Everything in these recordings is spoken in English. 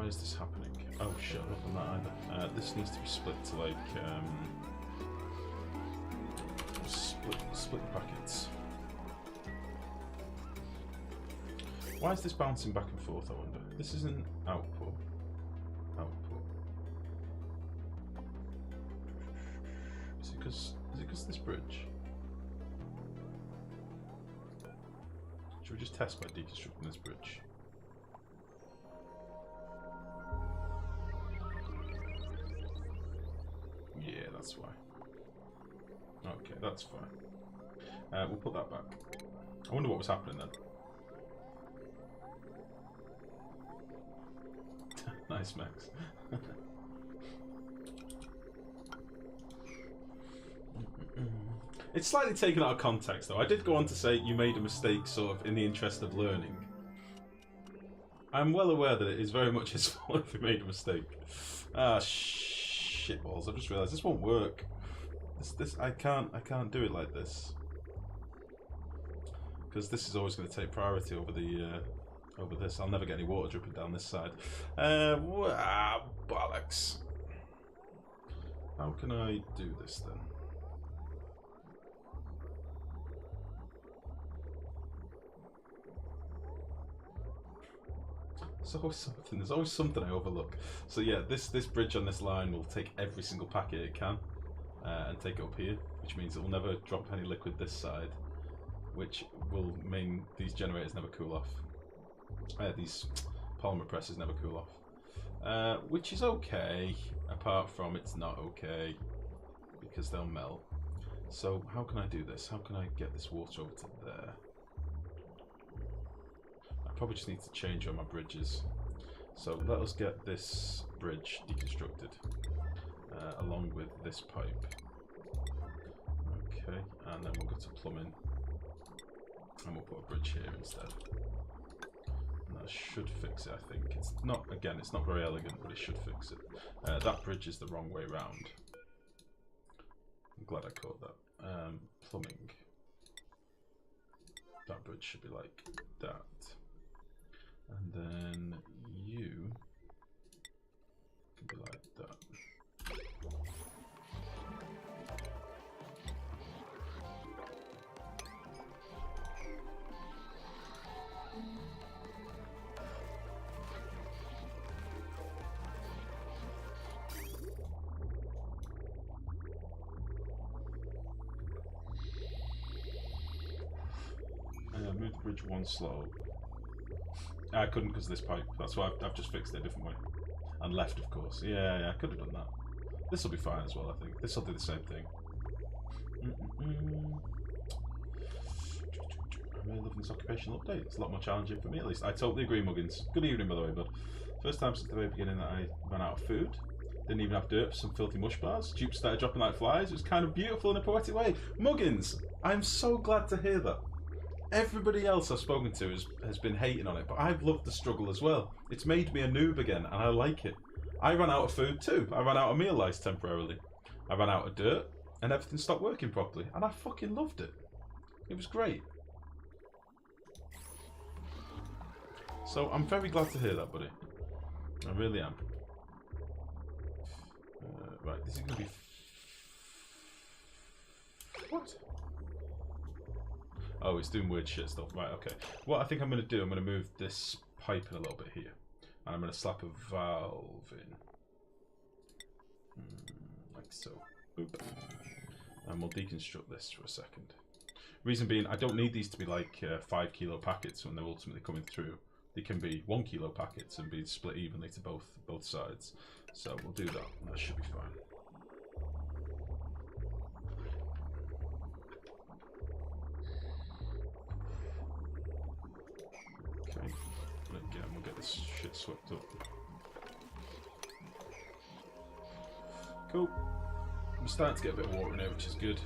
is this happening? Oh shit, I've not done that either. This needs to be split to like split the packets. Why is this bouncing back and forth, I wonder? This isn't output. Output. Is it because this bridge? Should we just test by deconstructing this bridge? Yeah, that's why. Okay, that's fine. We'll put that back. I wonder what was happening then. Nice, Max. It's slightly taken out of context, though. I did go on to say you made a mistake, sort of, in the interest of learning. I'm well aware that it is very much his fault if he made a mistake. Ah, shitballs! I've just realised this won't work. I can't do it like this because this is always going to take priority over the over this. I'll never get any water dripping down this side. Bollocks! How can I do this then? There's always something. There's always something I overlook. So yeah, this bridge on this line will take every single packet it can and take it up here, which means it will never drop any liquid this side, which will mean these generators never cool off. These polymer presses never cool off, which is okay. Apart from it's not okay because they'll melt. So how can I do this? How can I get this water over to there? Probably just need to change all my bridges. So let us get this bridge deconstructed along with this pipe. Okay, and then we'll go to plumbing and we'll put a bridge here instead. And that should fix it, I think. It's not, again, it's not very elegant, but it should fix it. That bridge is the wrong way round. I'm glad I caught that. Plumbing. That bridge should be like that. And then you can be like that. Move the bridge one slope. I couldn't because of this pipe. That's why I've just fixed it a different way. And left, of course. Yeah, I could have done that. This will be fine as well, I think. This will do the same thing. I'm really loving this occupational update. It's a lot more challenging for me, at least. I totally agree, Muggins. Good evening, by the way, bud. First time since the very beginning that I ran out of food. Didn't even have dirt for some filthy mush bars. Dupes started dropping like flies. It was kind of beautiful in a poetic way. Muggins, I'm so glad to hear that. Everybody else I've spoken to has been hating on it, but I've loved the struggle as well. It's made me a noob again, and I like it. I ran out of food too. I ran out of meal lice temporarily. I ran out of dirt, and everything stopped working properly, and I fucking loved it. It was great. So I'm very glad to hear that, buddy. I really am. Right, this is going to be... What? Oh, it's doing weird shit stuff. Right, okay. What I think I'm going to do, I'm going to move this pipe in a little bit here. And I'm going to slap a valve in. Like so. Boop. And we'll deconstruct this for a second. Reason being, I don't need these to be like 5 kilo packets when they're ultimately coming through. They can be 1 kilo packets and be split evenly to both sides. So we'll do that. That should be fine. Okay, again, we'll get this shit swept up. Cool. I'm starting to get a bit of water in there, which is good.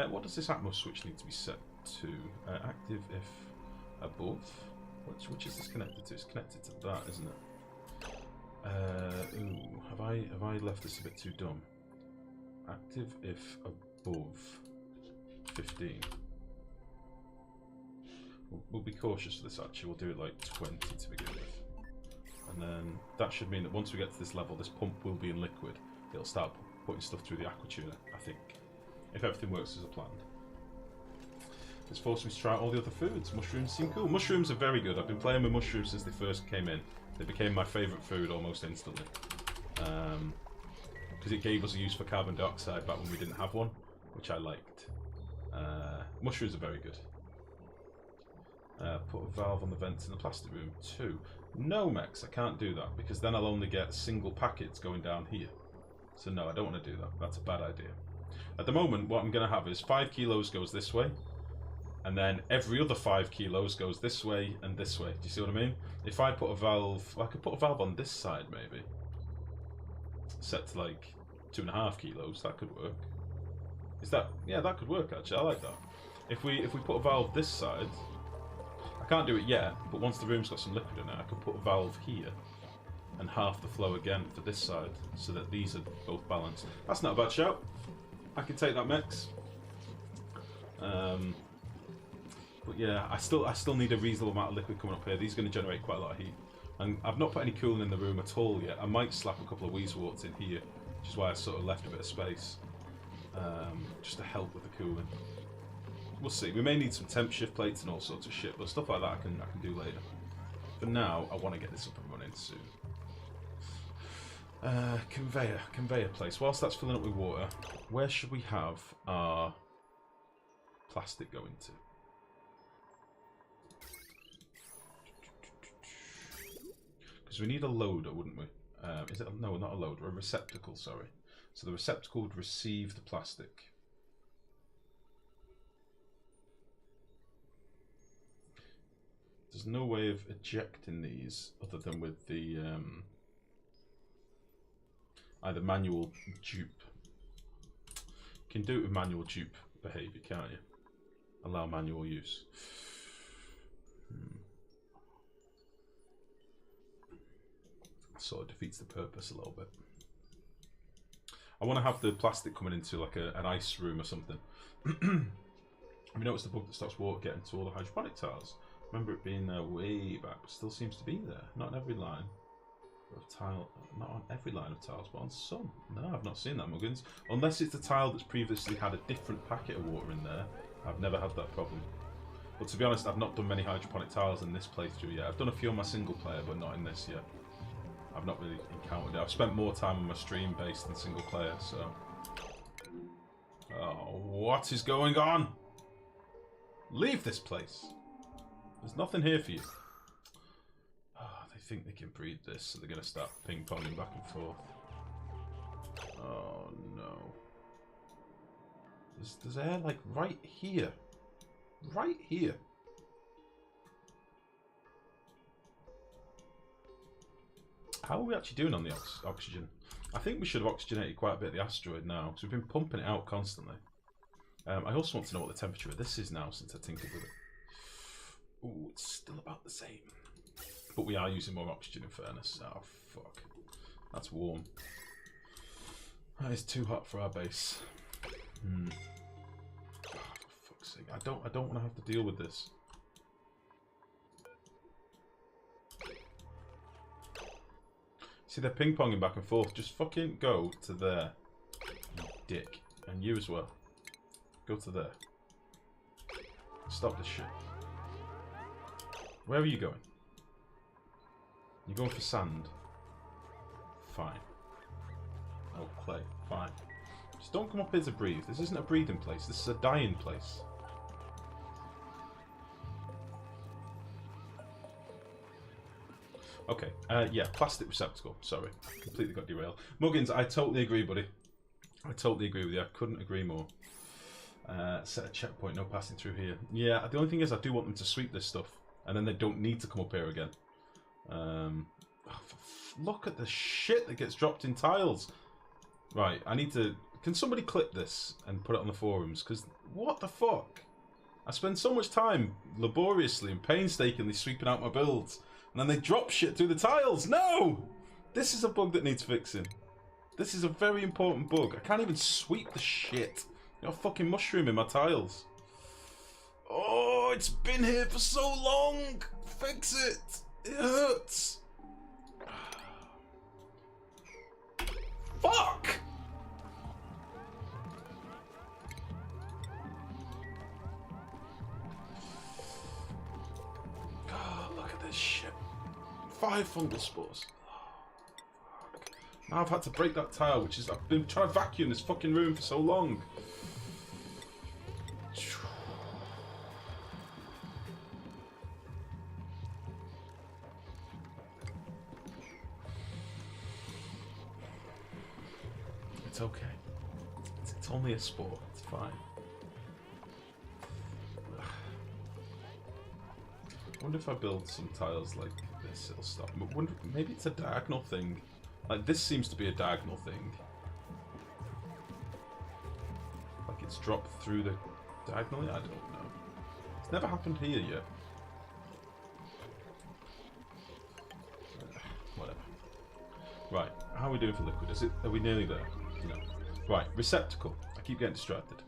What does this Atmos switch need to be set to? Active if above. Which is this connected to? It's connected to that, isn't it? Ooh, have I left this a bit too dumb? Active if above 15. We'll be cautious of this actually. We'll do it like 20 to begin with. And then that should mean that once we get to this level, this pump will be in liquid. It'll start putting stuff through the aquatuner, I think. If everything works as planned. It's forced me to try all the other foods. Mushrooms seem cool. Mushrooms are very good. I've been playing with mushrooms since they first came in. They became my favourite food almost instantly. Because it gave us a use for carbon dioxide back when we didn't have one, which I liked. Mushrooms are very good. Put a valve on the vents in the plastic room too. No, Mex, I can't do that because then I'll only get single packets going down here. So no, I don't want to do that. That's a bad idea. At the moment, what I'm going to have is 5 kilos goes this way, and then every other 5 kilos goes this way and this way. Do you see what I mean? If I put a valve, well, I could put a valve on this side maybe. Set to like 2.5 kilos. That could work. Is that? Yeah, that could work actually. I like that. If we put a valve this side. I can't do it yet, but once the room's got some liquid in it, I can put a valve here and half the flow again for this side, so that these are both balanced. That's not a bad shout. I can take that mix. But yeah, I still need a reasonable amount of liquid coming up here. These are going to generate quite a lot of heat, and I've not put any cooling in the room at all yet. I might slap a couple of Weezeworts in here, which is why I sort of left a bit of space, just to help with the cooling. We'll see. We may need some temp shift plates and all sorts of shit, but stuff like that I can do later. For now, I want to get this up and running soon. Conveyor place. Whilst that's filling up with water, where should we have our plastic going to? Because we need a loader, wouldn't we? Is it? No, not a loader. A receptacle. Sorry. So the receptacle would receive the plastic. There's no way of ejecting these other than with the either manual dupe. You can do it with manual dupe behaviour, can't you? Allow manual use. Sort of defeats the purpose a little bit. I want to have the plastic coming into like an ice room or something. Have you noticed the bug that stops water getting to all the hydroponic tiles? Remember it being there way back, but still seems to be there. Not on every line of tile, not on every line of tiles, but on some. No, I've not seen that, Muggins. Unless it's a tile that's previously had a different packet of water in there. I've never had that problem. But to be honest, I've not done many hydroponic tiles in this playthrough yet. I've done a few on my single player, but not in this yet. I've not really encountered it. I've spent more time on my stream based than single player, so... Oh, what is going on? Leave this place! There's nothing here for you. Oh, they think they can breed this, so they're going to start ping-ponging back and forth. Oh, no. There's air, like, right here. Right here. How are we actually doing on the oxygen? I think we should have oxygenated quite a bit of the asteroid now, because we've been pumping it out constantly. I also want to know what the temperature of this is now, since I tinkered with it. Ooh, it's still about the same. But we are using more oxygen in fairness. Oh, fuck. That's warm. That is too hot for our base. Oh, for fuck's sake. I don't want to have to deal with this. See, they're ping-ponging back and forth. Just fucking go to there. You dick. And you as well. Go to there. Stop this shit. Where are you going? You're going for sand. Fine. Oh, clay. Fine. Just don't come up here to breathe. This isn't a breathing place. This is a dying place. Okay. Yeah, plastic receptacle. Sorry. Completely got derailed. Muggins, I totally agree, buddy. I totally agree with you. I couldn't agree more. Set a checkpoint. No passing through here. Yeah, the only thing is I do want them to sweep this stuff. And then they don't need to come up here again. Look at the shit that gets dropped in tiles. Right, I need to... Can somebody clip this and put it on the forums? Because what the fuck? I spend so much time laboriously and painstakingly sweeping out my builds. And then they drop shit through the tiles. No! This is a bug that needs fixing. This is a very important bug. I can't even sweep the shit. Got a fucking mushroom in my tiles. Oh, it's been here for so long! Fix it! It hurts! Fuck! God, look at this shit. 5 fungal spores. Now I've had to break that tile, which is... I've been trying to vacuum this fucking room for so long. It's okay. It's only a spore. It's fine. I wonder if I build some tiles like this, it'll stop. But maybe it's a diagonal thing. Like, this seems to be a diagonal thing. Like it's dropped through the diagonally? I don't know. It's never happened here yet. Whatever. Right, how are we doing for liquid? Are we nearly there? No. Right, receptacle. I keep getting distracted.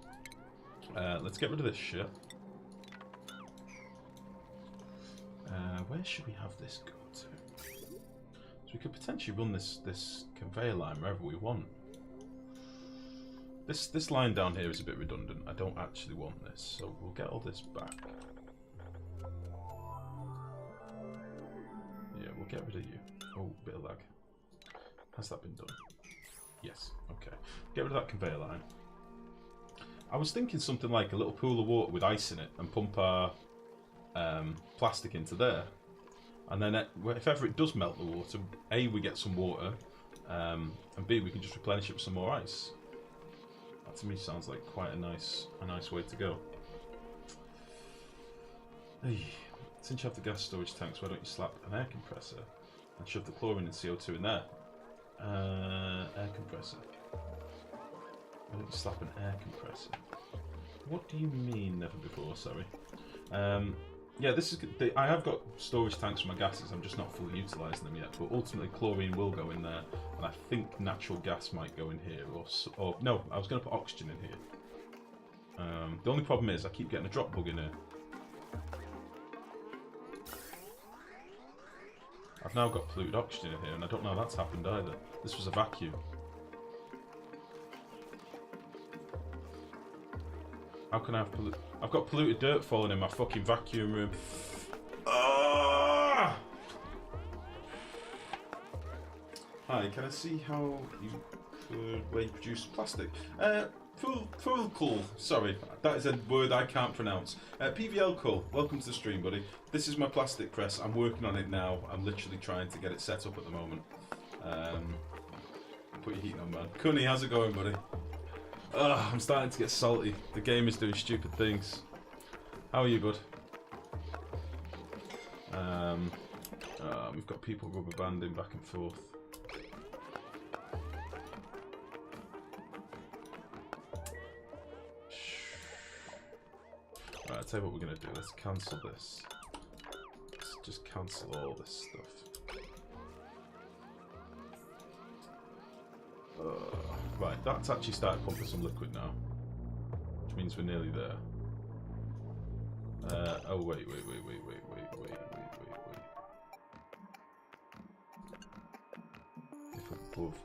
Let's get rid of this shit. Where should we have this go to? So we could potentially run this conveyor line wherever we want. This line down here is a bit redundant. I don't actually want this, so we'll get all this back. Yeah, we'll get rid of you. Oh, bit of lag. Has that been done? Yes. Okay. Get rid of that conveyor line. I was thinking something like a little pool of water with ice in it and pump our plastic into there. And then if ever it does melt the water, A, we get some water, and B, we can just replenish it with some more ice. That to me sounds like quite a nice way to go. Hey, since you have the gas storage tanks, why don't you slap an air compressor and shove the chlorine and CO2 in there? Air compressor. Why don't you slap an air compressor? What do you mean never before, sorry? Yeah, this is good. I have got storage tanks for my gases, I'm just not fully utilising them yet, but ultimately chlorine will go in there, and I think natural gas might go in here, or no, I was going to put oxygen in here. The only problem is I keep getting a drop bug in here. I've now got polluted oxygen in here, and I don't know how that's happened either. This was a vacuum. How can I have I've got polluted dirt falling in my fucking vacuum room. Ah! Hi, can I see how where you produce plastic? Cool. Sorry, that is a word I can't pronounce. PVL Cool, welcome to the stream, buddy. This is my plastic press. I'm working on it now. I'm literally trying to get it set up at the moment. Put your heat on, man. Cunny, how's it going, buddy? I'm starting to get salty. The game is doing stupid things. How are you, bud? We've got people rubber banding back and forth. Right, I'll tell you what we're going to do. Let's cancel this. Let's just cancel all this stuff. Right, that's actually started pumping some liquid now, which means we're nearly there. Oh wait. If we're above,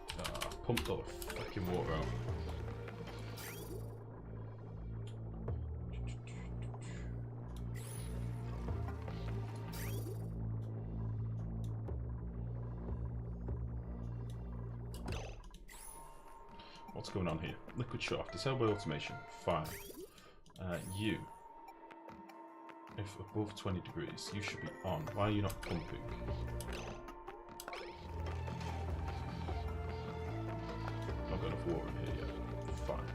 pumped all the fucking water out. What's going on here? Liquid shaft, disable by automation, fine. You, if above 20 degrees, you should be on. Why are you not pumping? Not got enough water in here yet. Fine.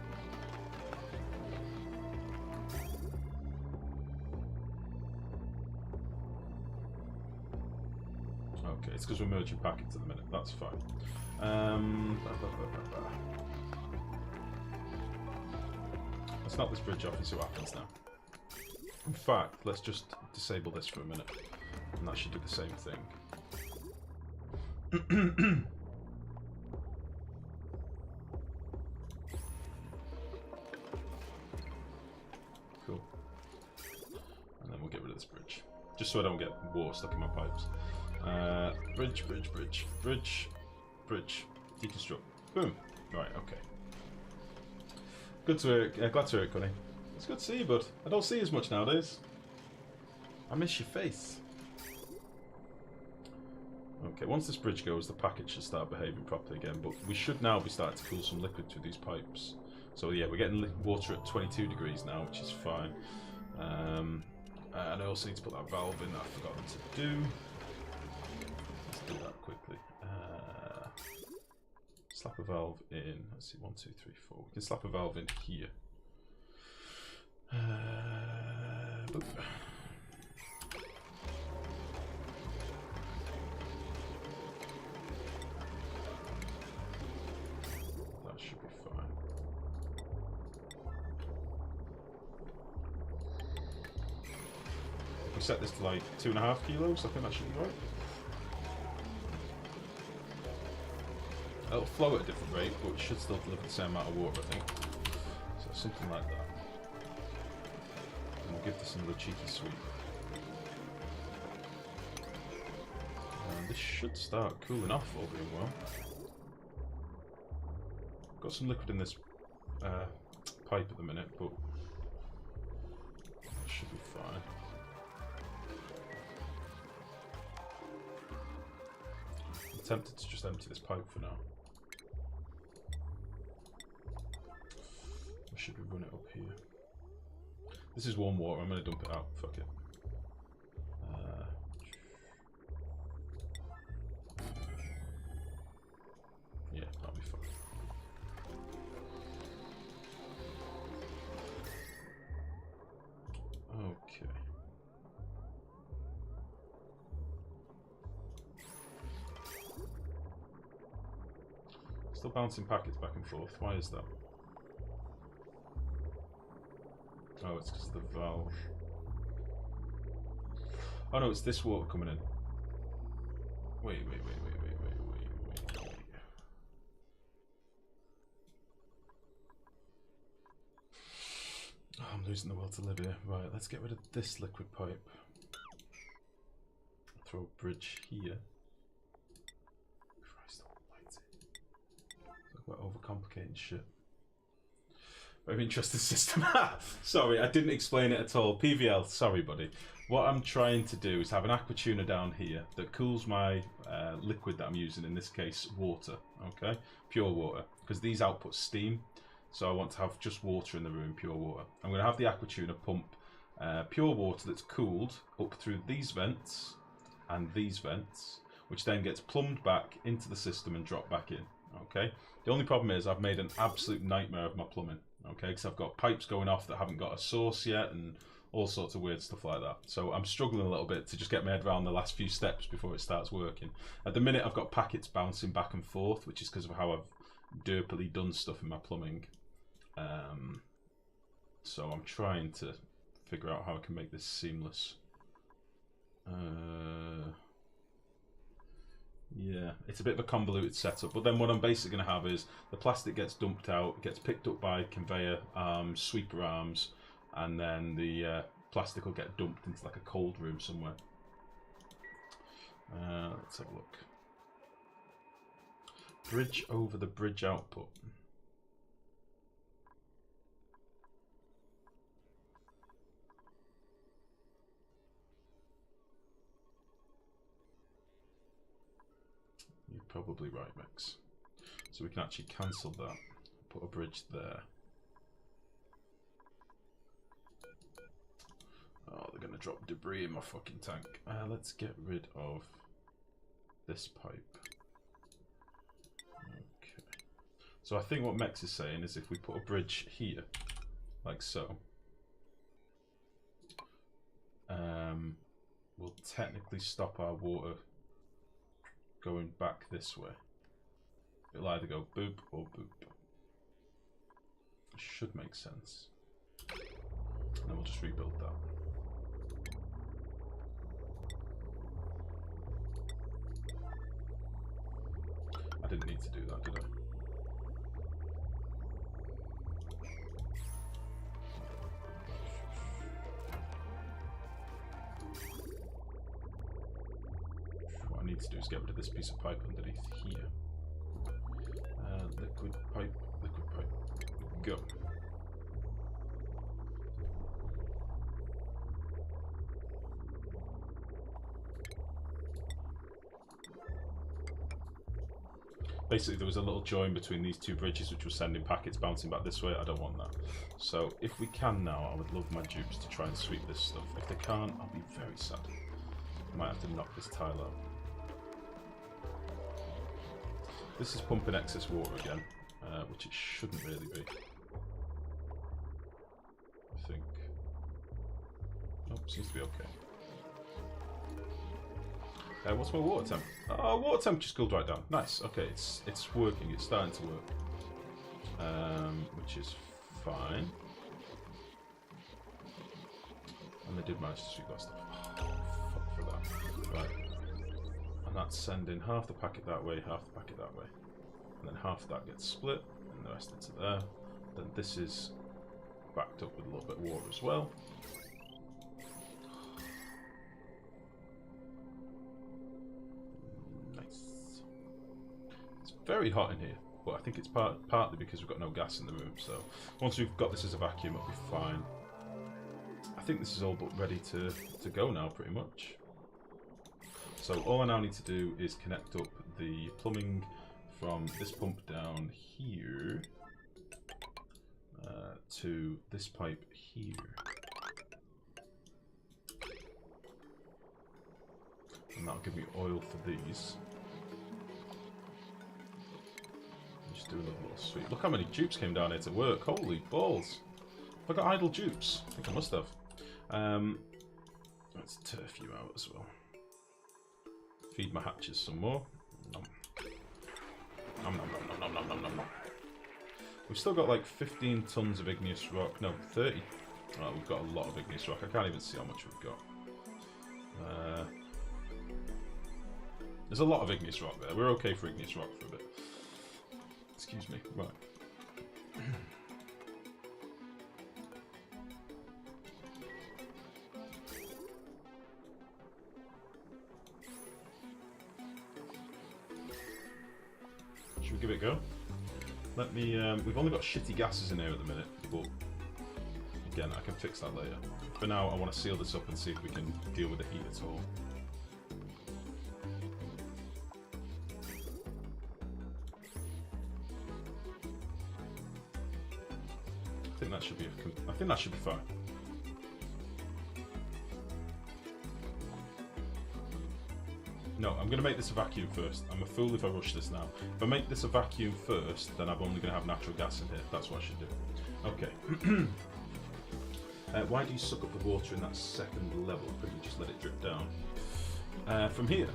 Okay, it's because we're merging packets at the minute. That's fine. Let's knock this bridge off and see what happens now. In fact, let's just disable this for a minute, and that should do the same thing. Cool. And then we'll get rid of this bridge, just so I don't get water stuck in my pipes. Bridge. Deconstruct. Boom. Right, okay. Good to hear it. Glad to hear it, Connie. It's good to see you, bud. I don't see you as much nowadays. I miss your face. Okay, once this bridge goes, the package should start behaving properly again, but we should now be starting to cool some liquid through these pipes. So yeah, we're getting water at 22 degrees now, which is fine. And I also need to put that valve in that I've forgotten to do. Let's do that quickly. Slap a valve in. Let's see, 1, 2, 3, 4. We can slap a valve in here. Boop. That should be fine. If we set this to like 2.5 kilos, I think that should be right. It'll flow at a different rate, but it should still deliver the same amount of water, I think. So something like that. And we'll give this another cheeky sweep. And this should start cooling off, all being well. Got some liquid in this pipe at the minute, but it should be fine. I'm tempted to just empty this pipe for now. Or should we run it up here? This is warm water, I'm going to dump it out, fuck it. Yeah, that'll be fine. Okay. Still bouncing packets back and forth. Why is that? Oh, it's because of the valve. Oh no, it's this water coming in. Wait. Oh, I'm losing the will to live here. Right, let's get rid of this liquid pipe. Throw a bridge here. Christ almighty. We're overcomplicating shit. Very interesting system. Sorry, I didn't explain it at all. PVL, sorry buddy. What I'm trying to do is have an aqua tuner down here that cools my liquid that I'm using, in this case water, okay? Pure water, because these output steam, so I want to have just water in the room, pure water. I'm going to have the aqua tuner pump pure water that's cooled up through these vents and these vents, which then gets plumbed back into the system and dropped back in, okay? The only problem is I've made an absolute nightmare of my plumbing. Okay, because I've got pipes going off that haven't got a source yet and all sorts of weird stuff like that. So I'm struggling a little bit to just get my head around the last few steps before it starts working. At the minute I've got packets bouncing back and forth, which is because of how I've derpily done stuff in my plumbing. So I'm trying to figure out how I can make this seamless. Yeah, it's a bit of a convoluted setup, but then what I'm basically going to have is the plastic gets dumped out, gets picked up by conveyor arms, sweeper arms, and then the plastic will get dumped into like a cold room somewhere. Let's have a look. Bridge over the bridge output. You're probably right, Mix. So we can actually cancel that. Put a bridge there. Oh, they're going to drop debris in my fucking tank. Let's get rid of this pipe. Okay. So I think what Mex is saying is if we put a bridge here, like so, we'll technically stop our water going back this way. It'll either go boop or boop. It should make sense. And then we'll just rebuild that. I didn't need to do that, did I? What I need to do is get rid of this piece of pipe underneath here. liquid pipe, go. Basically, there was a little join between these two bridges which was sending packets bouncing back this way. I don't want that. So if we can now, I would love my dupes to try and sweep this stuff. If they can't, I'll be very sad. I might have to knock this tile out. This is pumping excess water again, which it shouldn't really be. I think. Nope, seems to be okay. What's my water temp? Oh, water temp just cooled right down. Nice. Okay, it's working. It's starting to work, which is fine. And they did manage to sweep that stuff. Oh, fuck for that. Right. And that's sending half the packet that way, half the packet that way, and then half of that gets split, and the rest into there. Then this is backed up with a little bit of water as well. Very hot in here, but I think it's partly because we've got no gas in the room, so once we've got this as a vacuum, it'll be fine. I think this is all but ready to go now, pretty much. So all I now need to do is connect up the plumbing from this pump down here to this pipe here. And that'll give me oil for these. Do another little sweep. Look how many dupes came down here to work. Holy balls. Have I got idle dupes? I think I must have. Let's turf you out as well. Feed my hatches some more. Nom. Nom, nom, nom, nom, nom, nom, nom, nom. We've still got like 15 tons of igneous rock. No, 30. Oh, we've got a lot of igneous rock. I can't even see how much we've got. There's a lot of igneous rock there. We're okay for igneous rock for a bit. Excuse me. Right. Should we give it a go? Let me. We've only got shitty gases in here at the minute, but again, I can fix that later. For now, I want to seal this up and see if we can deal with the heat at all. I think that should be fine. No, I'm going to make this a vacuum first. I'm a fool if I rush this now. If I make this a vacuum first, then I'm only going to have natural gas in here. That's what I should do. Okay. Why do you suck up the water in that second level? Couldn't you just let it drip down? From here.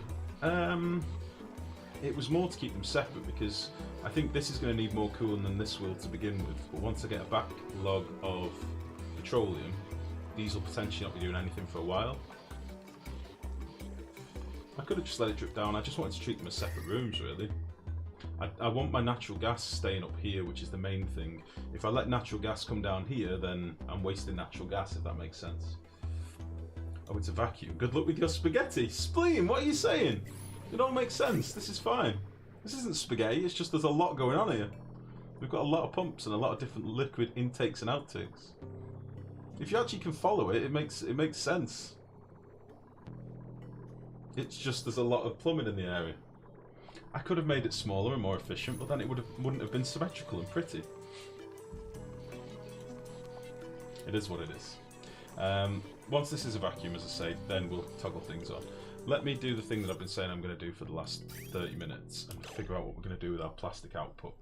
It was more to keep them separate because I think this is going to need more cooling than this will to begin with. But once I get a backlog of petroleum, these will potentially not be doing anything for a while. I could have just let it drip down. I just wanted to treat them as separate rooms, really. I want my natural gas staying up here, which is the main thing. If I let natural gas come down here, then I'm wasting natural gas, if that makes sense. Oh, it's a vacuum. Good luck with your spaghetti. Spleen, what are you saying? It all makes sense. This is fine. This isn't spaghetti, it's just there's a lot going on here. We've got a lot of pumps and a lot of different liquid intakes and outtakes. If you actually can follow it, it makes sense. It's just there's a lot of plumbing in the area. I could have made it smaller and more efficient, but then it wouldn't have been symmetrical and pretty. It is what it is. Once this is a vacuum, as I say, then we'll toggle things on. Let me do the thing that I've been saying I'm going to do for the last 30 minutes and figure out what we're going to do with our plastic output.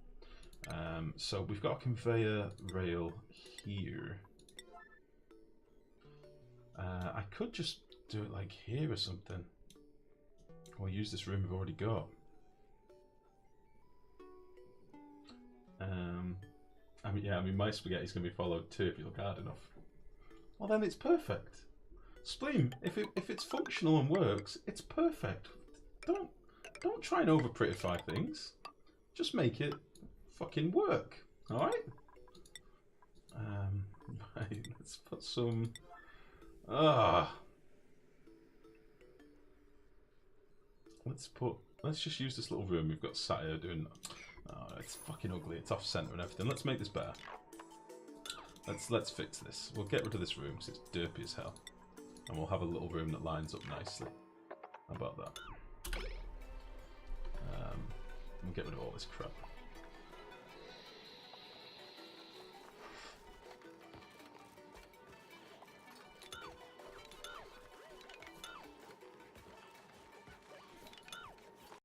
So we've got a conveyor rail here. I could just do it like here or something. Or use this room we've already got. I mean my spaghetti's going to be followed too if you look hard enough. Well then it's perfect. Spleen, if it's functional and works, it's perfect. Don't try and over prettify things. Just make it fucking work. Alright? Right, let's put some let's just use this little room we've got sat here doing. Oh, it's fucking ugly. It's off center and everything. Let's make this better. Let's fix this. We'll get rid of this room because it's derpy as hell, and we'll have a little room that lines up nicely. How about that? We'll get rid of all this crap.